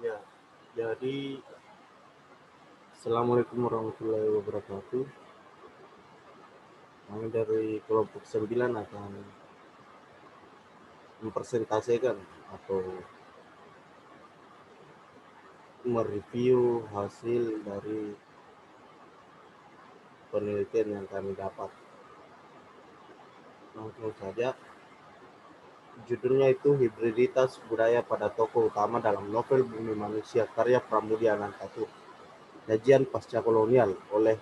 Ya, jadi Assalamualaikum warahmatullahi wabarakatuh. Kami dari kelompok 9 akan mempresentasikan atau mereview hasil dari penelitian yang kami dapat. Langsung saja, judulnya itu Hibriditas Budaya pada Tokoh Utama dalam Novel Bumi Manusia karya Pramudia Anantatur. Kajian Pasca Kolonial oleh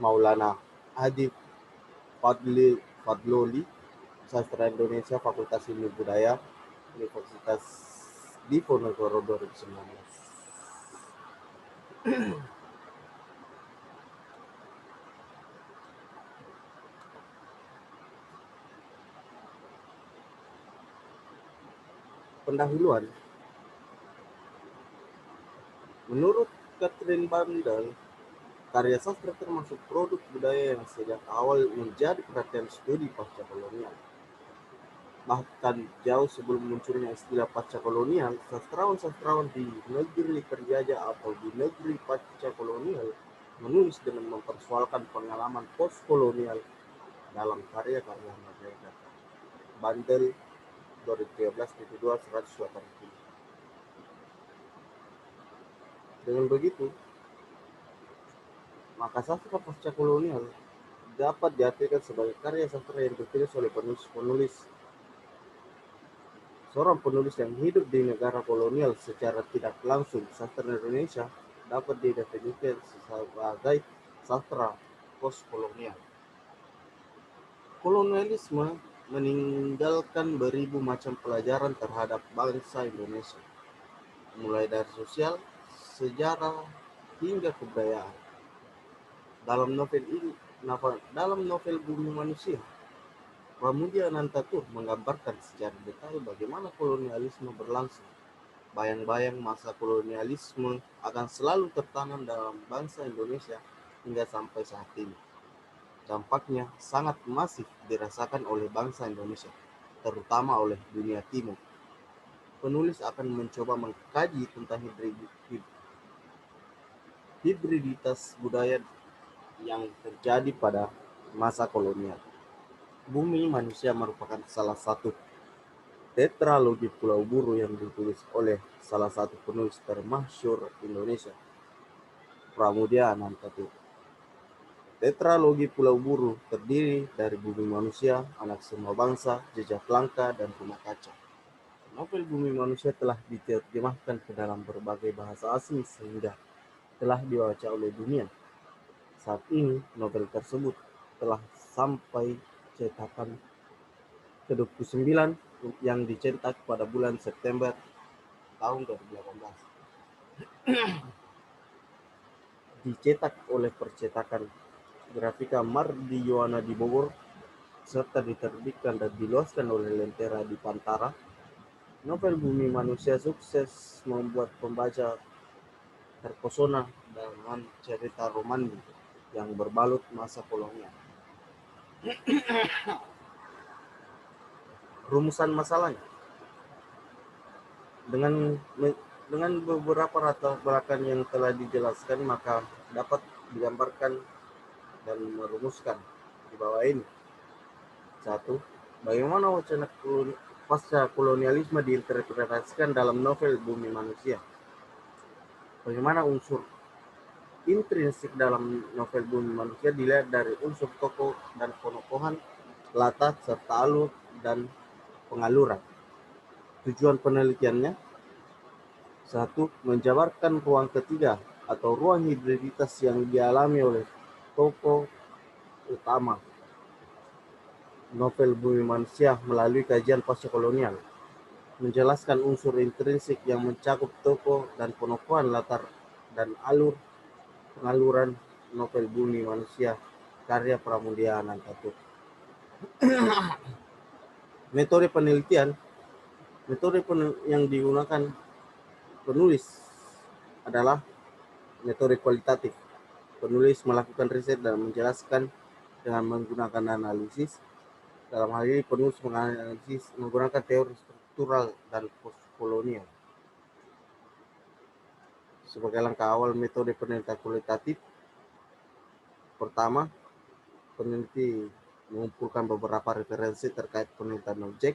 Maulana Hadi Fadloli, Sastra Indonesia, Fakultas Ilmu Budaya, Universitas Diponegoro 2019. Pendahuluan, menurut Catherine Bandel, karya sastra termasuk produk budaya yang sejak awal menjadi perhatian studi pasca kolonial. Bahkan jauh sebelum munculnya istilah pasca kolonial, sastrawan-sastrawan di negeri terjajah atau di negeri pasca kolonial menulis dengan mempersoalkan pengalaman post-kolonial dalam karya-karya mereka. Bandel 2013-2 180. Dengan begitu, maka sastra pasca kolonial dapat diartikan sebagai karya sastra yang ditulis oleh penulis seorang penulis yang hidup di negara kolonial secara tidak langsung. Sastra Indonesia dapat didefinisikan sebagai sastra postkolonial. Kolonialisme meninggalkan beribu macam pelajaran terhadap bangsa Indonesia, mulai dari sosial, sejarah, hingga kebudayaan. Dalam novel Bumi Manusia, Pramudia Anantatur menggambarkan secara detail bagaimana kolonialisme berlangsung. Bayang-bayang masa kolonialisme akan selalu tertanam dalam bangsa Indonesia hingga sampai saat ini. Dampaknya sangat masif dirasakan oleh bangsa Indonesia, terutama oleh dunia timur. Penulis akan mencoba mengkaji tentang hibriditas budaya yang terjadi pada masa kolonial. Bumi Manusia merupakan salah satu tetralogi Pulau Buru yang ditulis oleh salah satu penulis termasyhur Indonesia, Pramudia Anantatur. Tetralogi Pulau Buru terdiri dari Bumi Manusia, Anak Semua Bangsa, Jejak Langkah, dan Rumah Kaca. Novel Bumi Manusia telah diterjemahkan ke dalam berbagai bahasa asing sehingga telah dibaca oleh dunia. Saat ini, novel tersebut telah sampai cetakan ke-29 yang dicetak pada bulan September tahun 2018. Dicetak oleh percetakan Grafika Mardi Yohana di Bogor, serta diterbitkan dan diluaskan oleh Lentera di Pantara. Novel Bumi Manusia sukses membuat pembaca terpesona dengan cerita romantis yang berbalut masa kolonial. Rumusan masalahnya, dengan dengan beberapa latar belakang yang telah dijelaskan, maka dapat digambarkan dan merumuskan di bawah ini. 1. Bagaimana wacana pasca kolonialisme diinterpretasikan dalam novel Bumi Manusia? Bagaimana unsur intrinsik dalam novel Bumi Manusia dilihat dari unsur tokoh dan penokohan, latar serta alur dan pengaluran. Tujuan penelitiannya: 1. Menjabarkan ruang ketiga atau ruang hibriditas yang dialami oleh tokoh utama novel Bumi Manusia melalui kajian pasca-kolonial, menjelaskan unsur intrinsik yang mencakup tokoh dan penokohan latar dan pengaluran novel Bumi Manusia karya Pramudia Anantatur. Metode penelitian, yang digunakan penulis adalah metode kualitatif. Penulis melakukan riset dan menjelaskan dengan menggunakan analisis. Dalam hal ini penulis menganalisis menggunakan teori struktural dan postkolonial. Sebagai langkah awal metode penelitian kualitatif, pertama, peneliti mengumpulkan beberapa referensi terkait penelitian objek.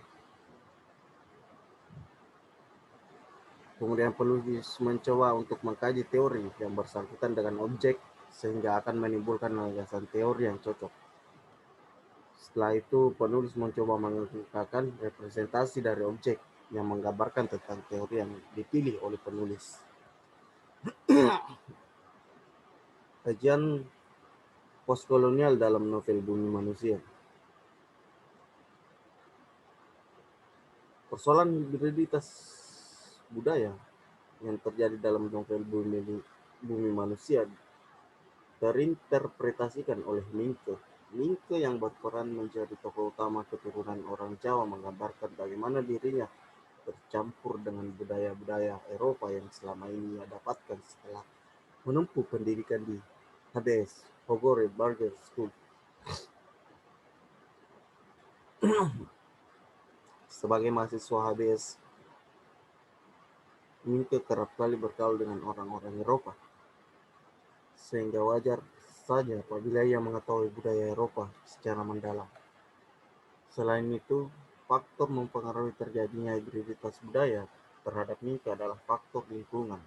Kemudian penulis mencoba untuk mengkaji teori yang bersangkutan dengan objek sehingga akan menimbulkan landasan teori yang cocok. Setelah itu penulis mencoba menggunakan representasi dari objek yang menggambarkan tentang teori yang dipilih oleh penulis. Kajian postkolonial dalam novel Bumi Manusia. Persoalan hibriditas budaya yang terjadi dalam novel Bumi Manusia terinterpretasikan oleh Minke. Minke yang berperan menjadi tokoh utama keturunan orang Jawa menggambarkan bagaimana dirinya tercampur dengan budaya-budaya Eropa yang selama ini ia dapatkan setelah menempuh pendidikan di HBS, Hogore Burger School. Sebagai mahasiswa HBS, Minke kerap kali bergaul dengan orang-orang Eropa, sehingga wajar saja apabila ia mengetahui budaya Eropa secara mendalam. Selain itu, faktor mempengaruhi terjadinya hibriditas budaya terhadap Minke adalah faktor lingkungan.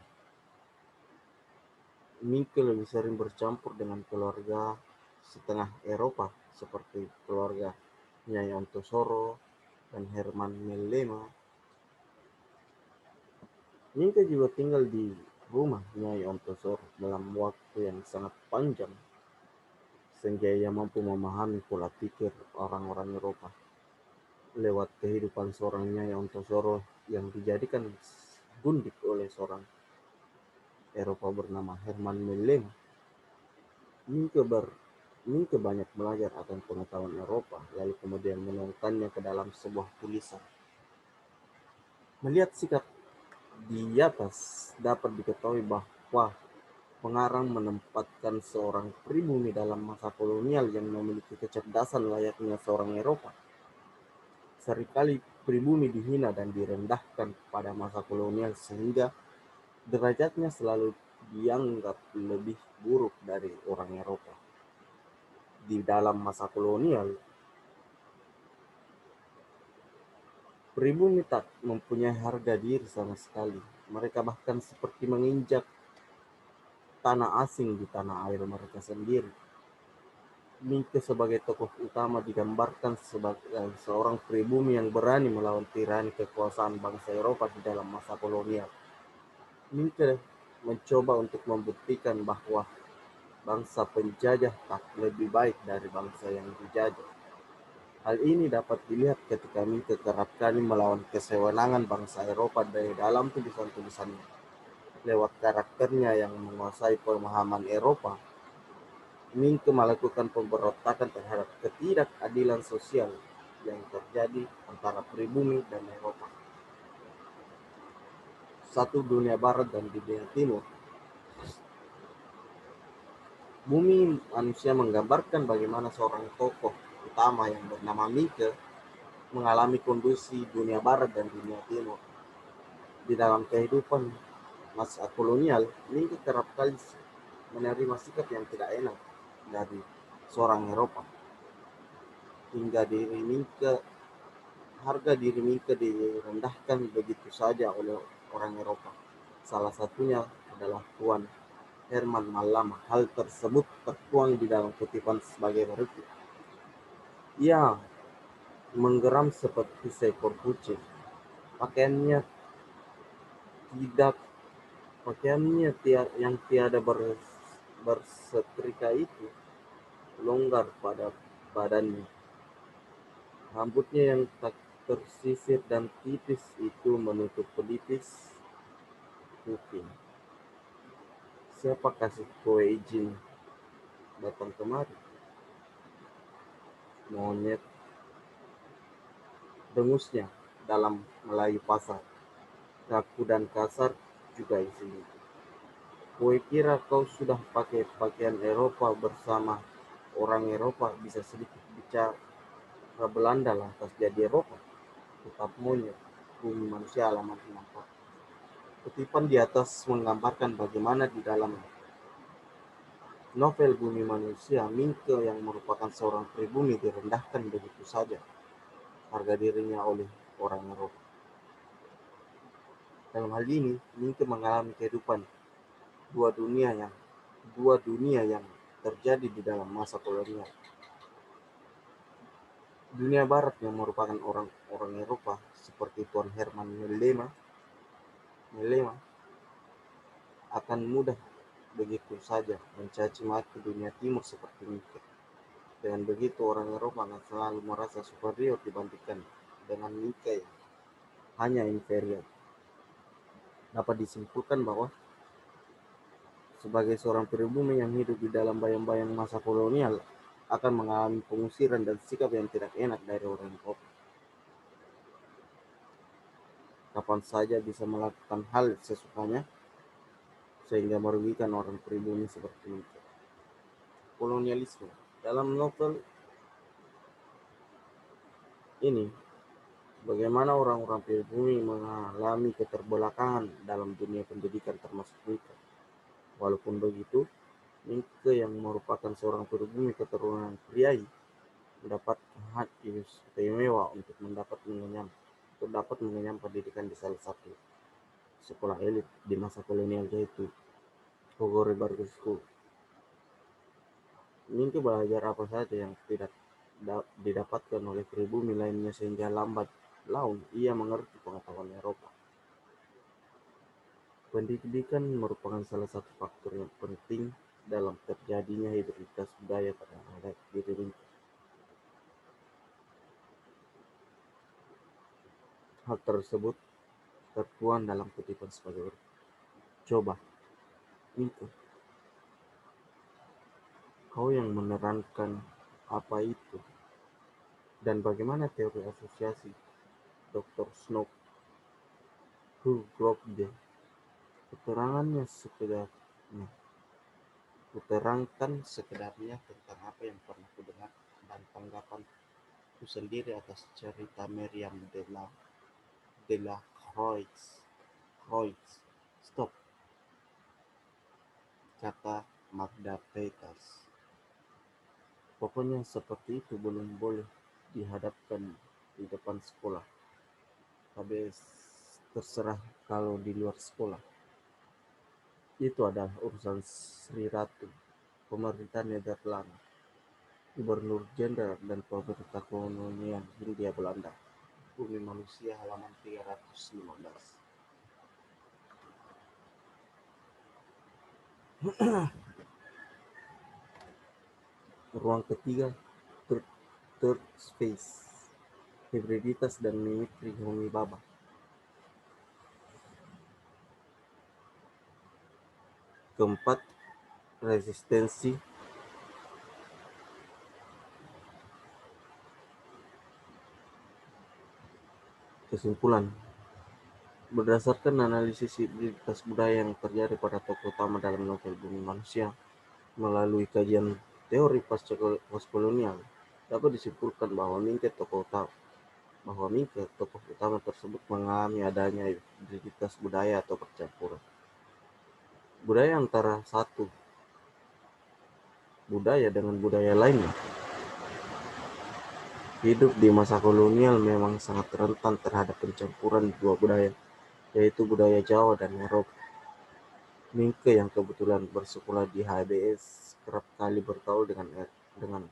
Minke lebih sering bercampur dengan keluarga setengah Eropa seperti keluarga Nyai Ontosoro dan Herman Mellema. Minke juga tinggal di rumah Nyai Ontosoro dalam waktu yang sangat panjang, sehingga ia mampu memahami pola pikir orang-orang Eropa lewat kehidupan seorang Nyai Ontosoro yang dijadikan gundik oleh seorang Eropa bernama Herman Mellema. Minke banyak belajar akan pengetahuan Eropa, lalu kemudian menuangkannya ke dalam sebuah tulisan. Melihat sikap di atas, dapat diketahui bahwa pengarang menempatkan seorang pribumi dalam masa kolonial yang memiliki kecerdasan layaknya seorang Eropa. Seringkali pribumi dihina dan direndahkan pada masa kolonial sehingga derajatnya selalu dianggap lebih buruk dari orang Eropa. Di dalam masa kolonial, pribumi tak mempunyai harga diri sama sekali. Mereka bahkan seperti menginjak tanah asing di tanah air mereka sendiri. Minke sebagai tokoh utama digambarkan sebagai seorang pribumi yang berani melawan tirani kekuasaan bangsa Eropa di dalam masa kolonial. Minke mencoba untuk membuktikan bahwa bangsa penjajah tak lebih baik dari bangsa yang dijajah. Hal ini dapat dilihat ketika Minke kerap kali melawan kesewenangan bangsa Eropa dari dalam tulisan-tulisannya. Lewat karakternya yang menguasai pemahaman Eropa, Minke melakukan pemberontakan terhadap ketidakadilan sosial yang terjadi antara pribumi dan Eropa. Satu dunia barat dan dunia timur. Bumi Manusia menggambarkan bagaimana seorang tokoh utama yang bernama Minke mengalami kondisi dunia barat dan dunia timur. Di dalam kehidupan masa kolonial, Minke kerap kali menerima sikap yang tidak enak dari seorang Eropa. Hingga harga diri Minke direndahkan begitu saja oleh orang Eropa. Salah satunya adalah Tuan Herman Mellema. Hal tersebut tertuang di dalam kutipan sebagai berikut. Ia menggeram seperti seekor kucing. Pakaiannya tidak Pakaiannya yang tiada bersetrika itu longgar pada badannya. Rambutnya yang tak tersisir dan tipis itu menutup pelipis kuping. Siapa kasih kowe izin datang kemari? Monyet, dengusnya dalam Melayu pasar. Kaku dan kasar juga isinya. Kowe kira kau sudah pakai pakaian Eropa bersama orang Eropa bisa sedikit bicara Belanda lantas jadi Eropa? Tetap monyet, bumi manusia halaman 64. Kutipan di atas menggambarkan bagaimana di dalam novel Bumi Manusia, Minke yang merupakan seorang pribumi direndahkan begitu saja harga dirinya oleh orang Eropa. Dalam hal ini, Minke mengalami kehidupan dua dunia yang dua dunia yang terjadi di dalam masa kolonial. Dunia Barat yang merupakan orang-orang Eropa seperti Tuan Herman Melema akan mudah begitu saja mencaci maki dunia Timur seperti Minke. Dengan begitu orang Eropa akan selalu merasa superior dibandingkan dengan Minke yang hanya inferior. Dapat disimpulkan bahwa sebagai seorang pribumi yang hidup di dalam bayang-bayang masa kolonial akan mengalami pengusiran dan sikap yang tidak enak dari orang Eropa. Kapan saja bisa melakukan hal sesukanya sehingga merugikan orang pribumi seperti itu. Kolonialisme. Dalam novel ini, bagaimana orang-orang pribumi mengalami keterbelakangan dalam dunia pendidikan termasuk Minke. Walaupun begitu, Minke yang merupakan seorang pribumi keturunan priai mendapat hak istimewa untuk dapat mengenyam pendidikan di salah satu sekolah elit di masa kolonial yaitu Pogore Barge School. Minke belajar apa saja yang tidak didapatkan oleh pribumi lainnya sehingga lambat laun ia mengerti pengetahuan Eropa. Pendidikan merupakan salah satu faktor yang penting dalam terjadinya hibriditas budaya pada diri Minke. Hal tersebut tertuang dalam kutipan sebagai berikut. Coba, Minke, kau yang menerangkan apa itu dan bagaimana teori asosiasi Dr. Snow Hurgrovde. Keterangannya sekedarnya. Kuterangkan sekedarnya tentang apa yang pernah kudengar dan tanggapanku sendiri atas cerita Meriam de la Croix. Stop, kata Magda Peters. Pokoknya seperti itu belum boleh dihadapkan di depan sekolah. Tapi terserah kalau di luar sekolah. Itu adalah urusan Sri Ratu, pemerintah Nederland, Gubernur Jenderal dan pemerintah kolonial Hindia Belanda. Bumi Manusia halaman 315. Ruang ketiga, third space, hibriditas dan mimikri Homi Baba. Keempat, resistensi. Kesimpulan, berdasarkan analisis hibriditas budaya yang terjadi pada tokoh utama dalam novel Bumi Manusia melalui kajian teori postkolonial, dapat disimpulkan bahwa Minke tokoh utama tersebut mengalami adanya hibriditas budaya atau percampuran budaya antara satu budaya dengan budaya lainnya. Hidup di masa kolonial memang sangat rentan terhadap pencampuran dua budaya, yaitu budaya Jawa dan Eropa. Minke yang kebetulan bersekolah di HBS kerap kali bergaul dengan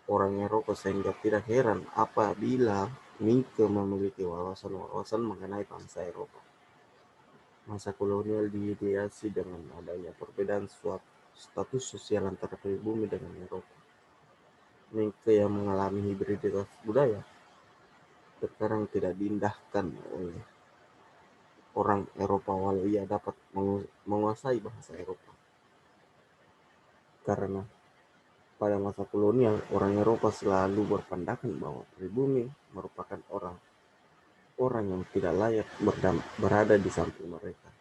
orang Eropa sehingga tidak heran apabila Minke memiliki wawasan mengenai bangsa Eropa. Masa kolonial diideasi dengan adanya perbedaan status sosial antara pribumi dengan Eropa. Mereka yang mengalami hibriditas budaya terkadang tidak diindahkan oleh orang Eropa walau ia dapat menguasai bahasa Eropa. Karena pada masa kolonial, orang Eropa selalu berpandangan bahwa pribumi merupakan orang yang tidak layak berada di samping mereka.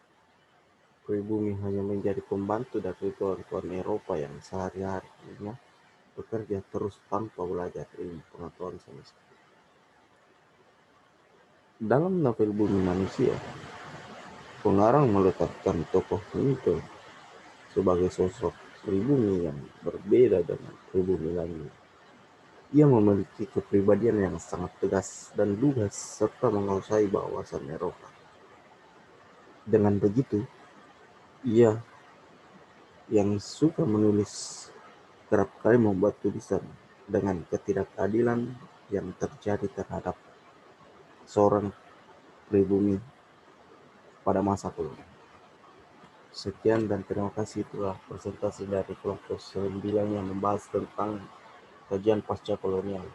Pribumi hanya menjadi pembantu dari tuan-tuan Eropa yang sehari-harinya bekerja terus tanpa belajar ilmu pengetahuan sama sekali. Dalam novel Bumi Manusia, pengarang meletakkan tokoh Nito sebagai sosok pribumi yang berbeda dengan pribumi lainnya. Ia memiliki kepribadian yang sangat tegas dan lugas serta menguasai wawasan Eropa. Dengan begitu, ia yang suka menulis kerap kali membuat tulisan dengan ketidakadilan yang terjadi terhadap seorang pribumi pada masa kolonial. Sekian dan terima kasih, itulah presentasi dari kelompok 9 yang membahas tentang kajian pasca kolonial.